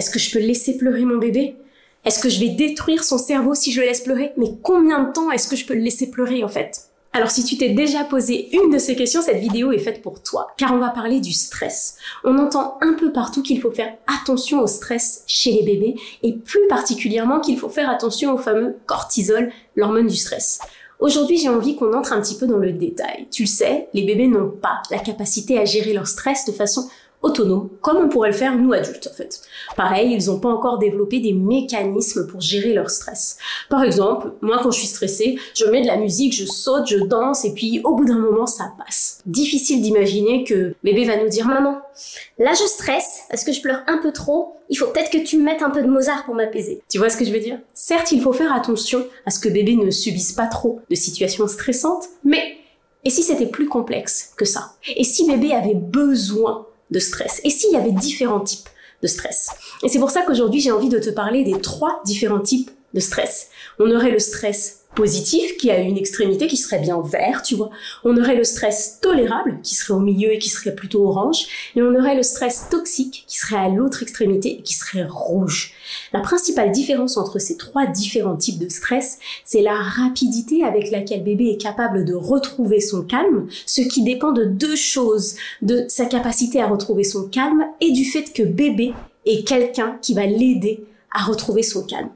Est-ce que je peux laisser pleurer mon bébé? Est-ce que je vais détruire son cerveau si je le laisse pleurer? Mais combien de temps est-ce que je peux le laisser pleurer en fait? Alors si tu t'es déjà posé une de ces questions, cette vidéo est faite pour toi, car on va parler du stress. On entend un peu partout qu'il faut faire attention au stress chez les bébés, et plus particulièrement qu'il faut faire attention au fameux cortisol, l'hormone du stress. Aujourd'hui, j'ai envie qu'on entre un petit peu dans le détail. Tu le sais, les bébés n'ont pas la capacité à gérer leur stress de façon autonome, comme on pourrait le faire nous adultes en fait. Pareil, ils n'ont pas encore développé des mécanismes pour gérer leur stress. Par exemple, moi quand je suis stressée, je mets de la musique, je saute, je danse et puis au bout d'un moment ça passe. Difficile d'imaginer que bébé va nous dire « Maman, là je stresse parce que je pleure un peu trop, il faut peut-être que tu me mettes un peu de Mozart pour m'apaiser. » Tu vois ce que je veux dire? Certes, il faut faire attention à ce que bébé ne subisse pas trop de situations stressantes, mais et si c'était plus complexe que ça? Et si bébé avait besoin de stress? Et s'il y avait différents types de stress? Et c'est pour ça qu'aujourd'hui, j'ai envie de te parler des 3 différents types de stress. On aurait le stress positif, qui a une extrémité qui serait bien vert, tu vois. On aurait le stress tolérable, qui serait au milieu et qui serait plutôt orange. Et on aurait le stress toxique, qui serait à l'autre extrémité et qui serait rouge. La principale différence entre ces 3 différents types de stress, c'est la rapidité avec laquelle bébé est capable de retrouver son calme, ce qui dépend de 2 choses, de sa capacité à retrouver son calme et du fait que bébé est quelqu'un qui va l'aider à retrouver son calme.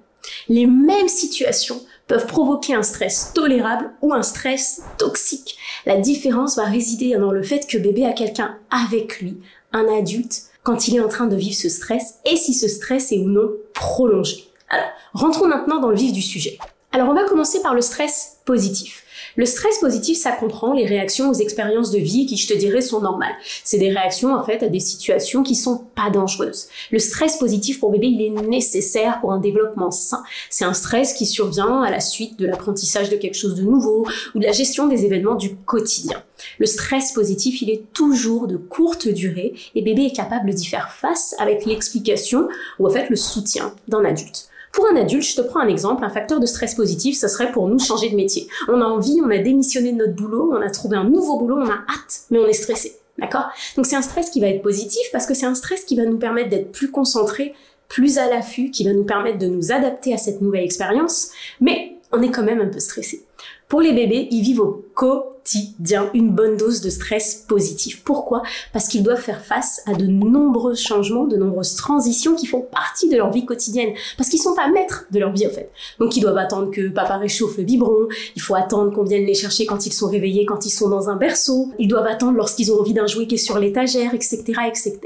Les mêmes situations peuvent provoquer un stress tolérable ou un stress toxique. La différence va résider dans le fait que bébé a quelqu'un avec lui, un adulte, quand il est en train de vivre ce stress et si ce stress est ou non prolongé. Alors, rentrons maintenant dans le vif du sujet. Alors, on va commencer par le stress positif. Le stress positif, ça comprend les réactions aux expériences de vie qui, je te dirais, sont normales. C'est des réactions, en fait, à des situations qui sont pas dangereuses. Le stress positif pour bébé, il est nécessaire pour un développement sain. C'est un stress qui survient à la suite de l'apprentissage de quelque chose de nouveau ou de la gestion des événements du quotidien. Le stress positif, il est toujours de courte durée et bébé est capable d'y faire face avec l'explication ou, en fait, le soutien d'un adulte. Pour un adulte, je te prends un exemple, un facteur de stress positif, ça serait pour nous changer de métier. On a envie, on a démissionné de notre boulot, on a trouvé un nouveau boulot, on a hâte, mais on est stressé, d'accord? Donc c'est un stress qui va être positif parce que c'est un stress qui va nous permettre d'être plus concentrés, plus à l'affût, qui va nous permettre de nous adapter à cette nouvelle expérience, mais on est quand même un peu stressé. Pour les bébés, ils vivent au quotidien une bonne dose de stress positif. Pourquoi? Parce qu'ils doivent faire face à de nombreux changements, de nombreuses transitions qui font partie de leur vie quotidienne. Parce qu'ils sont pas maîtres de leur vie, en fait. Donc, ils doivent attendre que papa réchauffe le biberon. Il faut attendre qu'on vienne les chercher quand ils sont réveillés, quand ils sont dans un berceau. Ils doivent attendre lorsqu'ils ont envie d'un jouet qui est sur l'étagère, etc., etc.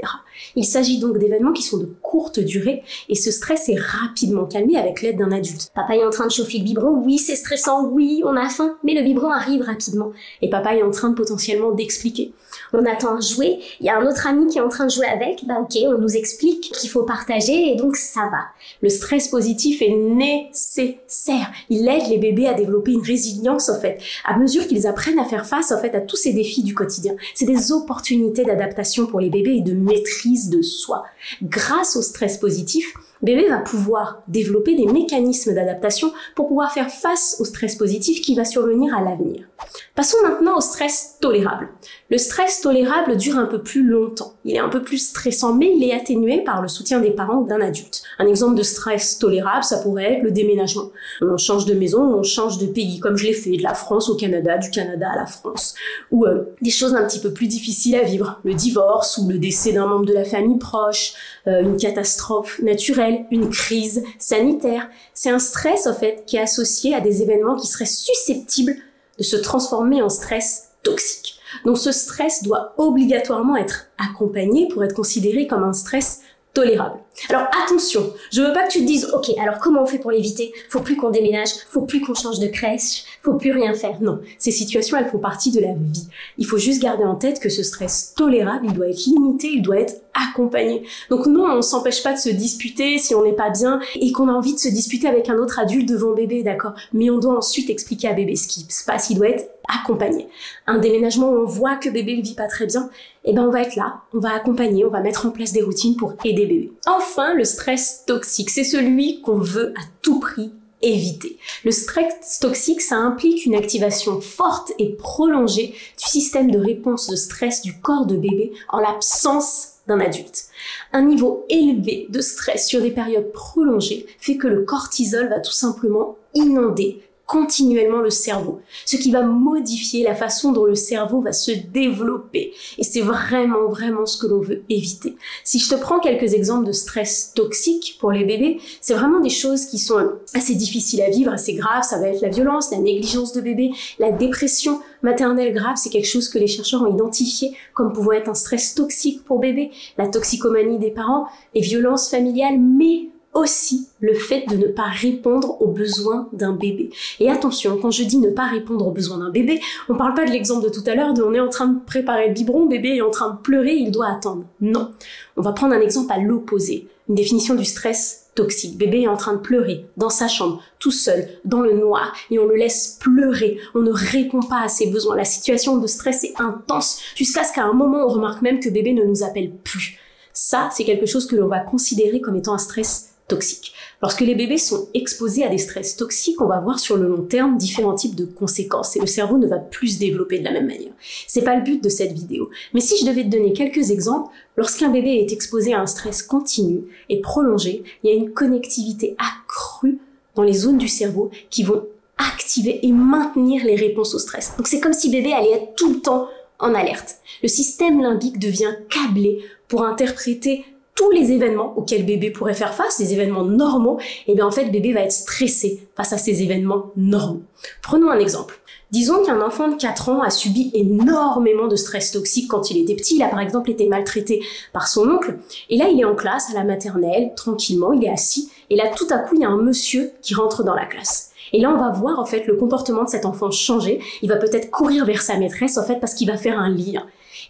Il s'agit donc d'événements qui sont de courte durée et ce stress est rapidement calmé avec l'aide d'un adulte. Papa est en train de chauffer le biberon. Oui, c'est stressant. Oui, on a faim. Mais le biberon arrive rapidement. Et papa est en train de potentiellement d'expliquer. On attend un jouet, il y a un autre ami qui est en train de jouer avec, bah ok, on nous explique qu'il faut partager et donc ça va. Le stress positif est nécessaire. Il aide les bébés à développer une résilience en fait, à mesure qu'ils apprennent à faire face en fait à tous ces défis du quotidien. C'est des opportunités d'adaptation pour les bébés et de maîtrise de soi. Grâce au stress positif, bébé va pouvoir développer des mécanismes d'adaptation pour pouvoir faire face au stress positif qui va survenir à l'avenir. Passons maintenant au stress tolérable. Le stress tolérable dure un peu plus longtemps. Il est un peu plus stressant, mais il est atténué par le soutien des parents ou d'un adulte. Un exemple de stress tolérable, ça pourrait être le déménagement. On change de maison, on change de pays, comme je l'ai fait, de la France au Canada, du Canada à la France. Ou des choses un petit peu plus difficiles à vivre, le divorce ou le décès d'un membre de la famille proche, une catastrophe naturelle, une crise sanitaire. C'est un stress, en fait, qui est associé à des événements qui seraient susceptibles de se transformer en stress toxique. Donc ce stress doit obligatoirement être accompagné pour être considéré comme un stress tolérable. Alors attention, je veux pas que tu te dises « Ok, alors comment on fait pour l'éviter? Faut plus qu'on déménage, faut plus qu'on change de crèche, faut plus rien faire. » Non, ces situations, elles font partie de la vie. Il faut juste garder en tête que ce stress tolérable, il doit être limité, il doit être accompagné. Donc non, on s'empêche pas de se disputer si on n'est pas bien et qu'on a envie de se disputer avec un autre adulte devant bébé, d'accord? Mais on doit ensuite expliquer à bébé ce qui se passe, il doit être accompagné. Un déménagement où on voit que bébé ne vit pas très bien, eh ben on va être là, on va accompagner, on va mettre en place des routines pour aider bébé. Enfin, le stress toxique, c'est celui qu'on veut à tout prix éviter. Le stress toxique, ça implique une activation forte et prolongée du système de réponse de stress du corps de bébé en l'absence d'un adulte. Un niveau élevé de stress sur des périodes prolongées fait que le cortisol va tout simplement inonder continuellement le cerveau, ce qui va modifier la façon dont le cerveau va se développer. Et c'est vraiment ce que l'on veut éviter. Si je te prends quelques exemples de stress toxique pour les bébés, c'est vraiment des choses qui sont assez difficiles à vivre, assez graves. Ça va être la violence, la négligence de bébé, la dépression maternelle grave. C'est quelque chose que les chercheurs ont identifié comme pouvant être un stress toxique pour bébé, la toxicomanie des parents, les violences familiales, mais aussi le fait de ne pas répondre aux besoins d'un bébé. Et attention, quand je dis ne pas répondre aux besoins d'un bébé, on parle pas de l'exemple de tout à l'heure de on est en train de préparer le biberon, bébé est en train de pleurer, il doit attendre. Non. On va prendre un exemple à l'opposé. Une définition du stress toxique. Bébé est en train de pleurer dans sa chambre, tout seul, dans le noir, et on le laisse pleurer. On ne répond pas à ses besoins. La situation de stress est intense jusqu'à ce qu'à un moment, on remarque même que bébé ne nous appelle plus. Ça, c'est quelque chose que l'on va considérer comme étant un stress toxiques. Lorsque les bébés sont exposés à des stress toxiques, on va voir sur le long terme différents types de conséquences et le cerveau ne va plus se développer de la même manière. C'est pas le but de cette vidéo. Mais si je devais te donner quelques exemples, lorsqu'un bébé est exposé à un stress continu et prolongé, il y a une connectivité accrue dans les zones du cerveau qui vont activer et maintenir les réponses au stress. Donc c'est comme si bébé allait être tout le temps en alerte. Le système limbique devient câblé pour interpréter tous les événements auxquels bébé pourrait faire face, des événements normaux, et bien en fait bébé va être stressé face à ces événements normaux. Prenons un exemple. Disons qu'un enfant de 4 ans a subi énormément de stress toxique quand il était petit. Il a par exemple été maltraité par son oncle. Et là, il est en classe, à la maternelle, tranquillement, il est assis. Et là, tout à coup, il y a un monsieur qui rentre dans la classe. Et là, on va voir en fait le comportement de cet enfant changer. Il va peut-être courir vers sa maîtresse en fait parce qu'il va faire un lien.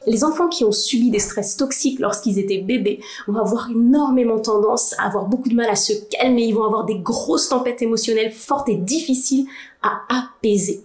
Les enfants qui ont subi des stress toxiques lorsqu'ils étaient bébés vont avoir énormément tendance à avoir beaucoup de mal à se calmer. Ils vont avoir des grosses tempêtes émotionnelles fortes et difficiles à apaiser.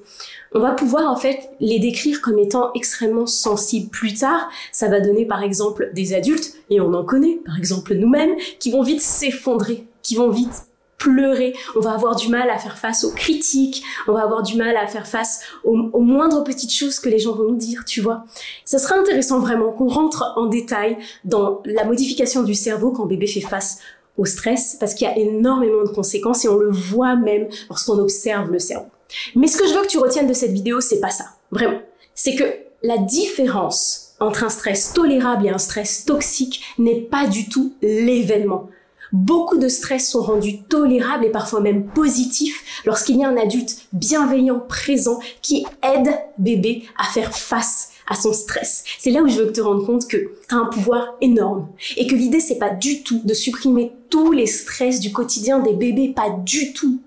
On va pouvoir en fait les décrire comme étant extrêmement sensibles. Plus tard, ça va donner par exemple des adultes, et on en connaît, par exemple nous-mêmes, qui vont vite s'effondrer, qui vont vite pleurer, on va avoir du mal à faire face aux critiques, on va avoir du mal à faire face aux moindres petites choses que les gens vont nous dire, tu vois. Ça sera intéressant vraiment qu'on rentre en détail dans la modification du cerveau quand bébé fait face au stress, parce qu'il y a énormément de conséquences et on le voit même lorsqu'on observe le cerveau. Mais ce que je veux que tu retiennes de cette vidéo, c'est pas ça, vraiment. C'est que la différence entre un stress tolérable et un stress toxique n'est pas du tout l'événement. Beaucoup de stress sont rendus tolérables et parfois même positifs lorsqu'il y a un adulte bienveillant, présent, qui aide bébé à faire face à son stress. C'est là où je veux que tu te rendes compte que tu as un pouvoir énorme et que l'idée c'est pas du tout de supprimer tous les stress du quotidien des bébés, pas du tout.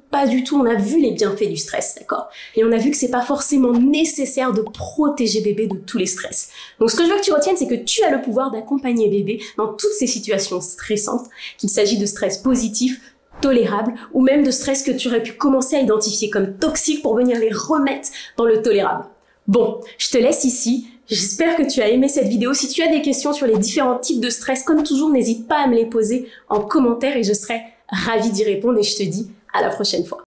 On a vu les bienfaits du stress, d'accord? Et on a vu que c'est pas forcément nécessaire de protéger bébé de tous les stress. Donc ce que je veux que tu retiennes, c'est que tu as le pouvoir d'accompagner bébé dans toutes ces situations stressantes, qu'il s'agit de stress positif, tolérable, ou même de stress que tu aurais pu commencer à identifier comme toxique pour venir les remettre dans le tolérable. Bon, je te laisse ici. J'espère que tu as aimé cette vidéo. Si tu as des questions sur les différents types de stress, comme toujours, n'hésite pas à me les poser en commentaire et je serai ravie d'y répondre et je te dis à la prochaine fois.